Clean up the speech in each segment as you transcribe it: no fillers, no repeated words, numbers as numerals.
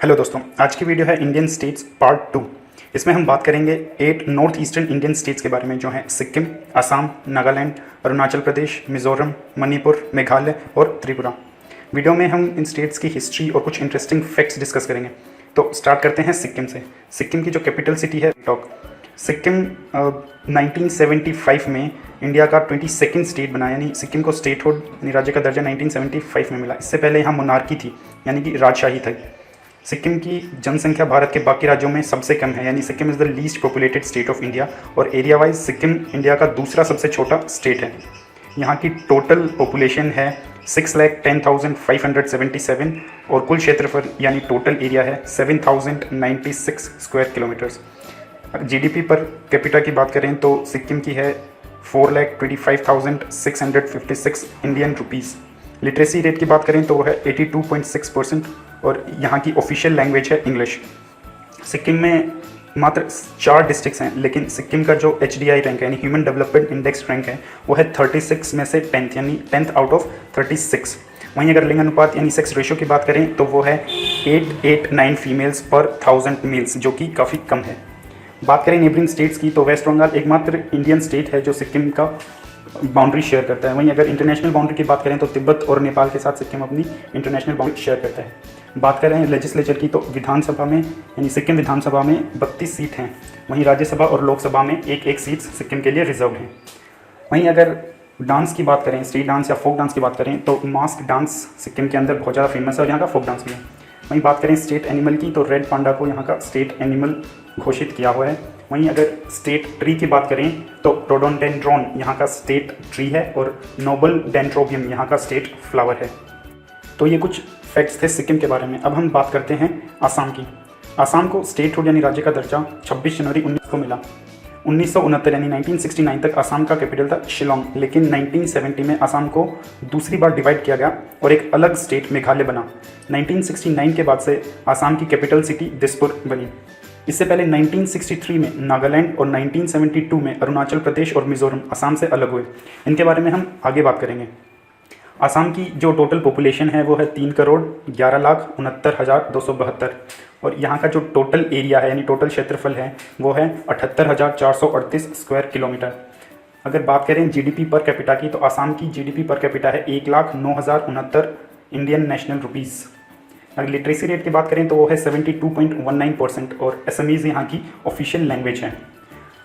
Hello दोस्तों, आज की वीडियो है इंडियन स्टेट्स पार्ट 2। इसमें हम बात करेंगे 8 नॉर्थ ईस्टर्न इंडियन स्टेट्स के बारे में, जो हैं सिक्किम, असम, नागालैंड, अरुणाचल प्रदेश, मिजोरम, मणिपुर, मेघालय और त्रिपुरा। वीडियो में हम इन स्टेट्स की हिस्ट्री और कुछ इंटरेस्टिंग फैक्ट्स डिस्कस करेंगे। तो स्टार्ट करते हैं सिक्किम से। सिक्किम की जो कैपिटल सिटी है टॉक। सिक्किम 1975 में इंडिया का 22nd स्टेट बना, यानी सिक्किम को स्टेटहुड यानी राज्य का दर्जा 1975 में मिला। इससे पहले यहाँ मोनार्की थी, यानी कि राजशाही थी। सिक्किम की जनसंख्या भारत के बाकी राज्यों में सबसे कम है, यानी Sikkim is the least populated state of India, और एरिया वाइज सिक्किम इंडिया का दूसरा सबसे छोटा स्टेट है। यहाँ की टोटल पॉपुलेशन है 6,10,577 और कुल क्षेत्रफल यानी टोटल एरिया है 7,096 square kilometres. GDP per capita की बात करें तो सिक्किम की है 4,25,656 इंडियन रुपीज़। लिटरेसी रेट की बात करें तो वो है 82.6% और यहाँ की ऑफिशियल लैंग्वेज है इंग्लिश। सिक्किम में मात्र 4 डिस्ट्रिक्ट्स हैं, लेकिन सिक्किम का जो HDI रैंक है यानी ह्यूमन डेवलपमेंट इंडेक्स रैंक है वो है 36 में से 10th, यानी 10th आउट ऑफ 36। वहीं अगर लिंग अनुपात यानी सेक्स रेशियो की बात करें तो वो है 889 फीमेल्स पर 1000 मेल्स, जो कि काफ़ी कम है। बात करें नेबरिंग स्टेट्स की तो वेस्ट बंगाल एकमात्र इंडियन स्टेट है जो सिक्किम का बाउंड्री शेयर करता है। वहीं अगर इंटरनेशनल बाउंड्री की बात करें तो तिब्बत और नेपाल के साथ सिक्किम अपनी इंटरनेशनल बाउंड्री शेयर करता है। बात करें लेजिस्लेचर की तो विधानसभा में यानी सिक्किम विधानसभा में 32 सीट हैं। वहीं राज्यसभा और लोकसभा में एक एक सीट सिक्किम के लिए रिजर्व हैं। वहीं अगर डांस की बात करें, स्ट्रीट डांस या फोक डांस की बात करें तो मास्क डांस सिक्किम के अंदर बहुत ज़्यादा फेमस है और यहाँ का फोक डांस भी है। वहीं बात करें स्टेट एनिमल की तो रेड पांडा को यहाँ का स्टेट एनिमल घोषित किया हुआ है। वहीं अगर स्टेट ट्री की बात करें तो रोडोडेंड्रॉन यहाँ का स्टेट ट्री है और नोबल डेंड्रोबियम यहाँ का स्टेट फ्लावर है। तो ये कुछ फैक्ट्स थे सिक्किम के बारे में। अब हम बात करते हैं आसाम की। आसाम को स्टेटहुड यानी राज्य का दर्जा 26 जनवरी 19 को मिला। 1969 यानी 1969 तक आसाम का कैपिटल था शिलोंग, लेकिन 1970 में आसाम को दूसरी बार डिवाइड किया गया और एक अलग स्टेट मेघालय बना। 1969 के बाद से आसाम की कैपिटल सिटी दिसपुर बनी। इससे पहले 1963 में नागालैंड और 1972 में अरुणाचल प्रदेश और मिजोरम आसाम से अलग हुए। इनके बारे में हम आगे बात करेंगे। आसाम की जो टोटल पॉपुलेशन है वो है 3,11,69,272 और यहाँ का जो टोटल एरिया है यानी टोटल क्षेत्रफल है वो है 78,438 स्क्वायर किलोमीटर। अगर बात करें जीडीपी पर कैपिटा की तो आसाम की जीडीपी पर कैपिटा है 1,09,069 इंडियन नेशनल रुपीज़। अगर लिटरेसी रेट की बात करें तो वो है 72.19% और असमीज़ यहाँ की ऑफिशियल लैंग्वेज है।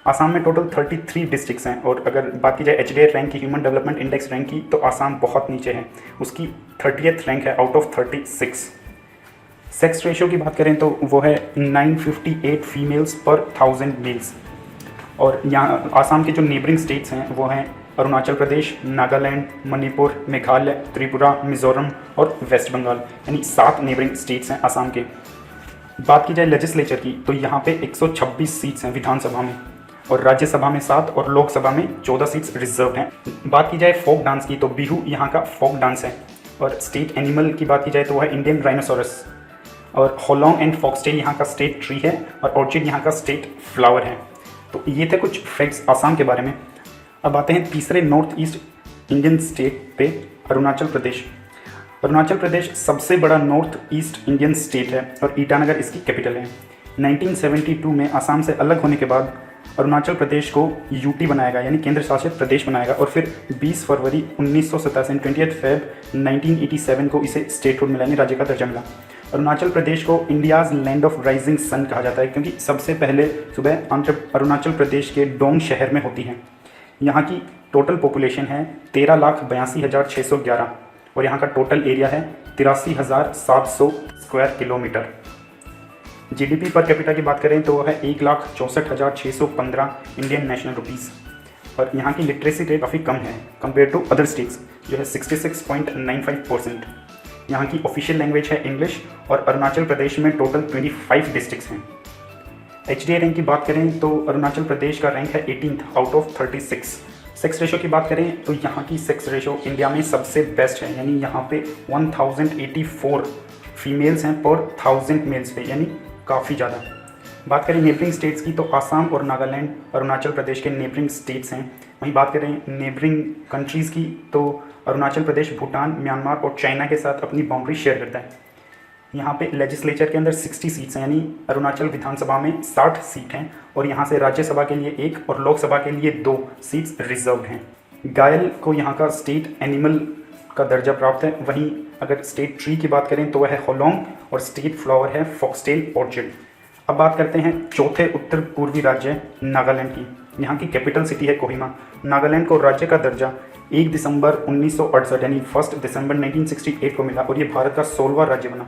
आसाम में टोटल 33 डिस्ट्रिक्ट्स हैं और अगर बात की जाए HDI रैंक की, ह्यूमन डेवलपमेंट इंडेक्स रैंक की, तो आसाम बहुत नीचे है। उसकी 30th रैंक है आउट ऑफ 36। सेक्स रेशियो की बात करें तो वो है 958 फीमेल्स पर 1000 मेल्स। और यहाँ आसाम के जो नेबरिंग स्टेट्स हैं वो हैं अरुणाचल प्रदेश, नागालैंड, मणिपुर, मेघालय, त्रिपुरा, मिजोरम और वेस्ट बंगाल, यानी 7 नेबरिंग स्टेट्स हैं आसाम के। बात की जाए लेजिस्लेचर की तो यहाँ पे 126 सीट्स हैं विधानसभा में और राज्यसभा में 7 और लोकसभा में 14 सीट्स रिजर्व हैं। बात की जाए फोक डांस की तो बिहू यहाँ का फोक डांस है। और स्टेट एनिमल की बात की जाए तो वह है इंडियन राइनोसोरस। और होलोंग एंड फॉक्सटेल यहाँ का स्टेट ट्री है और ऑर्चिड यहाँ का स्टेट फ्लावर है। तो ये थे कुछ फैक्ट्स आसाम के बारे में। अब आते हैं तीसरे नॉर्थ ईस्ट इंडियन स्टेट पे, अरुणाचल प्रदेश। अरुणाचल प्रदेश सबसे बड़ा नॉर्थ ईस्ट इंडियन स्टेट है और ईटानगर इसकी कैपिटल है। 1972 में आसाम से अलग होने के बाद अरुणाचल प्रदेश को यूटी बनाएगा यानी केंद्र शासित प्रदेश बनाएगा और फिर 20 फरवरी 1987 20 फेब 1987 को इसे स्टेटहुड मिला यानी राज्य का दर्जा मिला। अरुणाचल प्रदेश को India's land of rising sun कहा जाता है क्योंकि सबसे पहले सुबह अरुणाचल प्रदेश के डोंग शहर में होती है। यहाँ की टोटल पॉपुलेशन है 13,82,611 और यहाँ का टोटल एरिया है 83,700 square kilometre. GDP per capita की बात करें तो वह है 1,64,615 इंडियन नेशनल रुपीज़ और यहाँ की लिटरेसी रेट काफ़ी कम है कंपेयर टू अदर स्टेट्स, जो है 66.95%। यहाँ की ऑफिशियल लैंग्वेज है इंग्लिश और अरुणाचल प्रदेश में टोटल 25 डिस्ट्रिक्ट्स हैं। HDI रैंक की बात करें तो अरुणाचल प्रदेश का रैंक है 18th out of 36। Sex ratio की बात करें तो यहाँ की सेक्स रेशो इंडिया में सबसे बेस्ट है, यानी यहाँ पे 1084 फीमेल्स हैं पर 1000 मेल्स पे, यानी काफ़ी ज़्यादा। बात करें नेबरिंग स्टेट्स की तो आसाम और नागालैंड अरुणाचल प्रदेश के नेबरिंग स्टेट्स हैं। वहीं बात करें नेबरिंग कंट्रीज़ की तो अरुणाचल प्रदेश भूटान, म्यांमार और चाइना के साथ अपनी बाउंड्री शेयर करता है। यहाँ पे लेजिस्लेचर के अंदर 60 सीट्स हैं, यानी अरुणाचल विधानसभा में 60 सीट हैं और यहाँ से राज्यसभा के लिए 1 और लोकसभा के लिए 2 सीट्स रिजर्व्ड हैं। गायल को यहाँ का स्टेट एनिमल का दर्जा प्राप्त है। वहीं अगर स्टेट ट्री की बात करें तो वह है होलोंग और स्टेट फ्लावर है फॉक्सटेल ऑर्चिड। अब बात करते हैं चौथे उत्तर पूर्वी राज्य नागालैंड की। यहाँ की कैपिटल सिटी है कोहिमा। नागालैंड को राज्य का दर्जा 1 दिसंबर 1968 यानी 1 दिसंबर 1968 को मिला और ये भारत का 16वां राज्य बना।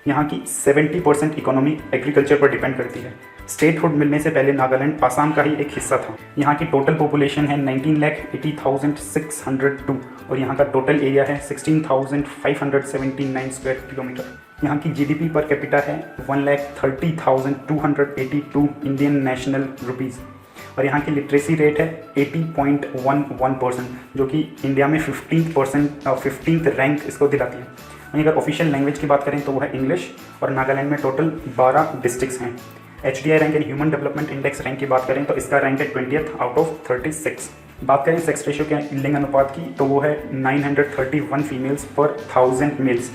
यहाँ की 70% इकोनॉमी एग्रीकल्चर पर डिपेंड करती है। स्टेटहुड मिलने से पहले नागालैंड आसाम का ही एक हिस्सा था। यहाँ की टोटल पॉपुलेशन है 19,80,602 और यहाँ का टोटल एरिया है 16,579 स्क्वायर किलोमीटर। यहाँ की जीडीपी पर कैपिटा है 1,30,282 इंडियन नेशनल रुपीज़ और यहाँ की लिटरेसी रेट है 80.11%, जो कि इंडिया में 15th रैंक इसको दिलाती है। वहीं अगर ऑफिशियल लैंग्वेज की बात करें तो वो है इंग्लिश और नागालैंड में टोटल 12 डिस्ट्रिक्ट्स हैं। HDI रैंक यानी ह्यूमन डेवलपमेंट इंडेक्स रैंक की बात करें तो इसका रैंक है 20th आउट ऑफ 36। बात करें सेक्स रेशियो के लिंग अनुपात की तो वो है 931 फीमेल्स पर 1000 मेल्स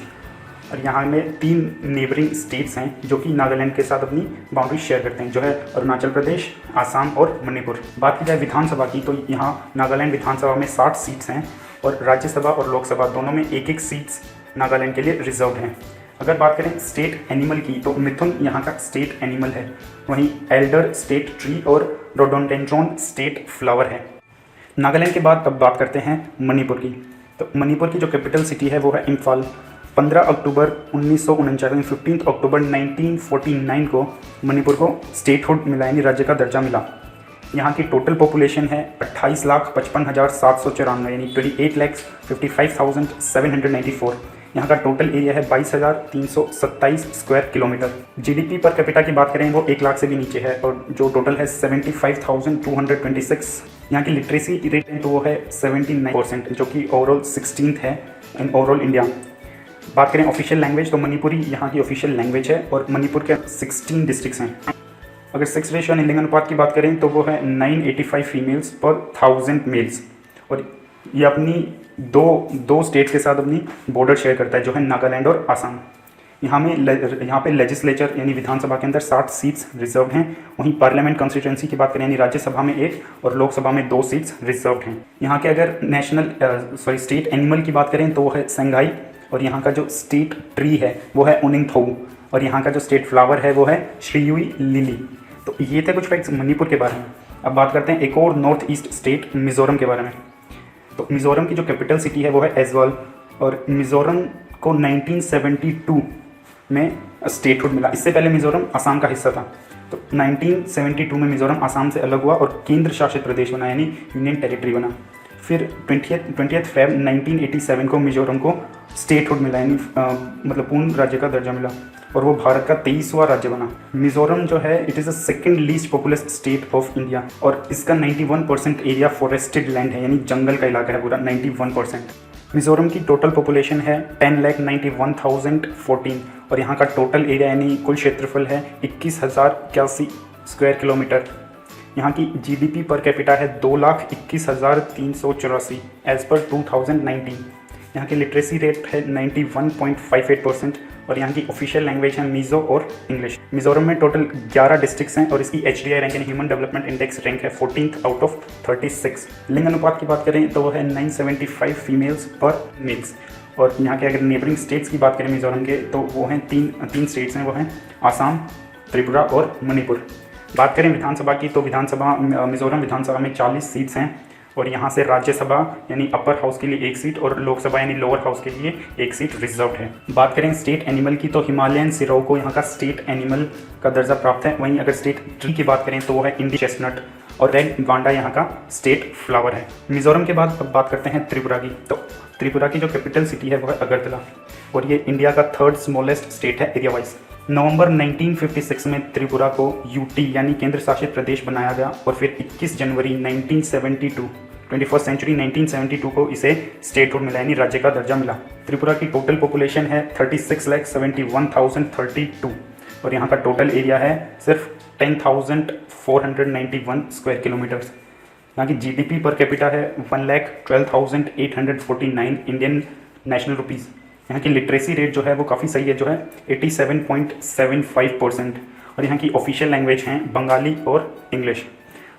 और यहाँ में 3 नेबरिंग स्टेट्स हैं जो कि नागालैंड के साथ अपनी बाउंड्री शेयर करते हैं, जो है अरुणाचल प्रदेश, आसाम और मणिपुर। बात की जाए विधानसभा की तो यहाँ नागालैंड विधानसभा में 60 सीट्स हैं और राज्यसभा और लोकसभा दोनों में 1-1 सीट्स नागालैंड के लिए रिजर्व हैं। अगर बात करें स्टेट एनिमल की तो मिथुन यहाँ का स्टेट एनिमल है। वहीं एल्डर स्टेट ट्री और रोडोडेंड्रॉन स्टेट फ्लावर है। नागालैंड के बाद अब बात करते हैं मणिपुर की। तो मणिपुर की जो कैपिटल सिटी है वो है इम्फाल। 15 अक्टूबर 1949 15 अक्टूबर 1949 को मणिपुर को स्टेटहुड मिला यानी राज्य का दर्जा मिला। यहाँ की टोटल पॉपुलेशन है 28,55,794 यानी 28,55,794। यहाँ का टोटल एरिया है 22,327 square kilometre. GDP per capita की बात करें वो 1 लाख से भी नीचे है और जो टोटल है 75,226। यहाँ की लिटरेसी रेट है तो वो है 79%, जो कि ओवरऑल 16th है इन ओवरऑल इंडिया। बात करें ऑफिशियल लैंग्वेज तो मणिपुरी यहाँ की ऑफिशियल लैंग्वेज है और मणिपुर के 16 डिस्ट्रिक्ट्स हैं। अगर सेक्स रेशियो यानी लिंग अनुपात की बात करें तो वो है 985 फीमेल्स पर 1000 मेल्स और ये अपनी दो स्टेट के साथ अपनी बॉर्डर शेयर करता है, जो है नागालैंड और आसाम। यहाँ पे लेजिस्लेचर यानी विधानसभा के अंदर 60 सीट्स रिजर्व हैं। वहीं पार्लियामेंट कॉन्स्टिट्यूंसी की बात करें यानी राज्यसभा में 1 और लोकसभा में 2 सीट्स रिजर्व हैं। यहाँ के अगर स्टेट एनिमल की बात करें तो वो है संगाई और यहाँ का जो स्टेट ट्री है वो है उनिंगथोउ और यहाँ का जो स्टेट फ्लावर है वो है श्रीयुई लिली। तो ये थे कुछ फैक्ट्स मणिपुर के बारे में। अब बात करते हैं एक और नॉर्थ ईस्ट स्टेट मिज़ोरम के बारे में। तो मिज़ोरम की जो कैपिटल सिटी है वो है ऐज़वाल और मिज़ोरम को 1972 में स्टेटहुड मिला। इससे पहले मिज़ोरम असम का हिस्सा था। तो 1972 में मिज़ोरम असम से अलग हुआ और केंद्र शासित प्रदेश बना यानी यूनियन टेरिटरी बना। फिर 20 फेब 1987 को मिज़ोरम को स्टेटहुड मिला यानी मतलब पूर्ण राज्य का दर्जा मिला और वो भारत का 23वां राज्य बना। मिज़ोरम जो है it is the second least populous state of India और इसका 91% एरिया फॉरेस्टेड लैंड है यानी जंगल का इलाका है पूरा 91%। मिज़ोरम की टोटल पॉपुलेशन है 10,91,014 और यहाँ का टोटल एरिया यानी कुल क्षेत्रफल है 21,081 स्क्वायर किलोमीटर। यहाँ की जीडीपी पर कैपिटा है 2,21,384 एज पर 2019। यहाँ की लिटरेसी रेट है 91.58% और यहाँ की ऑफिशियल लैंग्वेज है मीज़ो और इंग्लिश। मिज़ोरम में टोटल 11 डिस्ट्रिक्ट्स हैं और इसकी HDI रैंक यानी ह्यूमन डेवलपमेंट इंडेक्स रैंक है 14th आउट ऑफ 36। लिंग अनुपात की बात करें तो वो है 975 फीमेल्स पर मेल्स और यहाँ के अगर नेबरिंग स्टेट्स की बात करें मिज़ोरम के तो वो हैं तीन स्टेट्स हैं, वो हैं आसाम, त्रिपुरा और मणिपुर। बात करें विधानसभा की तो मिज़ोरम विधानसभा में 40 सीट्स हैं और यहाँ से राज्यसभा यानी अपर हाउस के लिए 1 सीट और लोकसभा यानी लोअर हाउस के लिए 1 सीट रिजर्व है। बात करें स्टेट एनिमल की तो हिमालयन सिरोह को यहाँ का स्टेट एनिमल का दर्जा प्राप्त है। वहीं अगर स्टेट ट्री की बात करें तो वो है इंडी चेस्टनट और रेड गांडा यहाँ का स्टेट फ्लावर है। मिज़ोरम के बाद अब बात करते हैं त्रिपुरा की। तो त्रिपुरा की जो कैपिटल सिटी है वो है अगरतला और ये इंडिया का 3rd स्मॉलेस्ट स्टेट है एरिया वाइज। नवंबर 1956 में त्रिपुरा को यूटी यानी केंद्र शासित प्रदेश बनाया गया और फिर 21 जनवरी 21st सेंचुरी 1972 को इसे स्टेटहुड मिला यानी राज्य का दर्जा मिला। त्रिपुरा की टोटल पॉपुलेशन है 36,71,032 और यहाँ का टोटल एरिया है सिर्फ 10,491 स्क्वायर किलोमीटर्स। यहाँ की जीडीपी पर कैपिटा है 1,12,849 इंडियन नेशनल रुपीज़ यहाँ की लिटरेसी रेट जो है वो काफ़ी सही है, जो है 87.75%। और यहाँ की ऑफिशियल लैंग्वेज हैं बंगाली और इंग्लिश।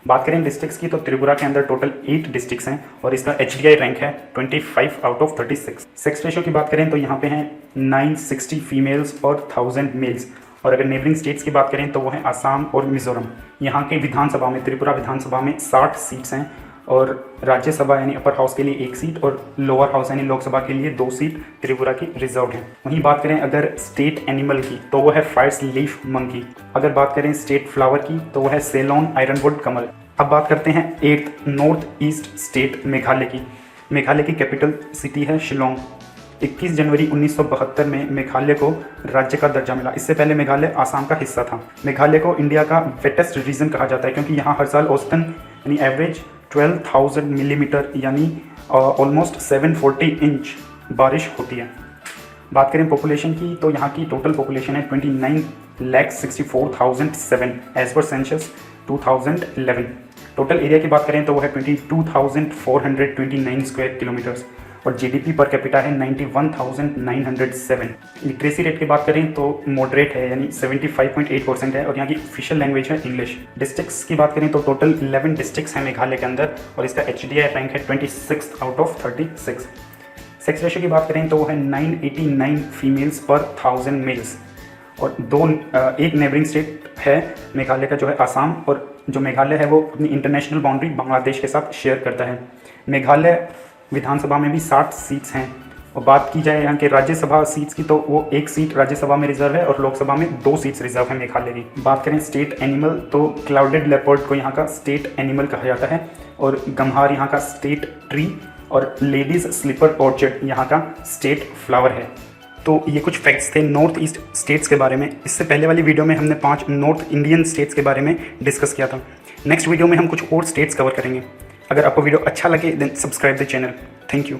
बात करें डिस्ट्रिक्ट्स की तो त्रिपुरा के अंदर टोटल 8 डिस्ट्रिक्ट्स हैं और इसका HDI रैंक है 25 आउट ऑफ 36। सेक्स रेशो की बात करें तो यहाँ पे हैं 960 फीमेल्स और 1000 मेल्स। और अगर नेबरिंग स्टेट्स की बात करें तो वो है आसाम और मिजोरम। यहाँ के विधानसभा में, त्रिपुरा विधानसभा में 60 सीट्स हैं और राज्यसभा यानी अपर हाउस के लिए 1 सीट और लोअर हाउस यानी लोकसभा के लिए 2 सीट त्रिपुरा की रिजर्व हैं। वहीं बात करें अगर स्टेट एनिमल की तो वो है फाइर्स लीफ मंकी। अगर बात करें स्टेट फ्लावर की तो वो है सेलोन आयरनवुड कमल। अब बात करते हैं 8th north east state Meghalaya की। मेघालय की कैपिटल सिटी है शिलोंग। 21 जनवरी 1972 में मेघालय को राज्य का दर्जा मिला। इससे पहले मेघालय आसाम का हिस्सा था। मेघालय को इंडिया का वेटेस्ट रीजन कहा जाता है क्योंकि यहाँ हर साल औसतन यानी एवरेज 12,000 मिलीमीटर यानी ऑलमोस्ट 740 इंच बारिश होती है। बात करें पॉपुलेशन की तो यहाँ की टोटल पॉपुलेशन है 29,64,007 as per census 2011। Total area की बात करें तो वो है 22,429 स्क्वायर किलोमीटर्स और जीडीपी पर कैपिटा है 91,907। लिटरेसी रेट की बात करें तो मॉडरेट है यानी 75.8% है और यहाँ की ऑफिशियल लैंग्वेज है इंग्लिश। डिस्ट्रिक्ट्स की बात करें तो टोटल 11 डिस्ट्रिक्ट्स हैं मेघालय के अंदर और इसका HDI रैंक है 26 आउट ऑफ 36। सेक्स रेशो की बात करें तो वो है 989 फीमेल्स पर 1000 मेल्स। और एक नेबरिंग स्टेट है मेघालय का जो है आसाम, और जो मेघालय है वो अपनी इंटरनेशनल बाउंड्री बांग्लादेश के साथ शेयर करता है। मेघालय विधानसभा में भी 60 सीट्स हैं। और बात की जाए यहाँ के राज्यसभा सीट्स की तो वो 1 सीट राज्यसभा में रिजर्व है और लोकसभा में 2 सीट्स रिजर्व है मेघालय की। बात करें स्टेट एनिमल तो क्लाउडेड लेपर्ड को यहाँ का स्टेट एनिमल कहा जाता है और गम्हार यहाँ का स्टेट ट्री और लेडीज स्लीपर ऑर्चिड यहाँ का स्टेट फ्लावर है। तो ये कुछ फैक्ट्स थे नॉर्थ ईस्ट स्टेट्स के बारे में। इससे पहले वाली वीडियो में हमने 5 नॉर्थ इंडियन स्टेट्स के बारे में डिस्कस किया था। नेक्स्ट वीडियो में हम कुछ और स्टेट्स कवर करेंगे। अगर आपको वीडियो अच्छा लगे then subscribe the channel. Thank you.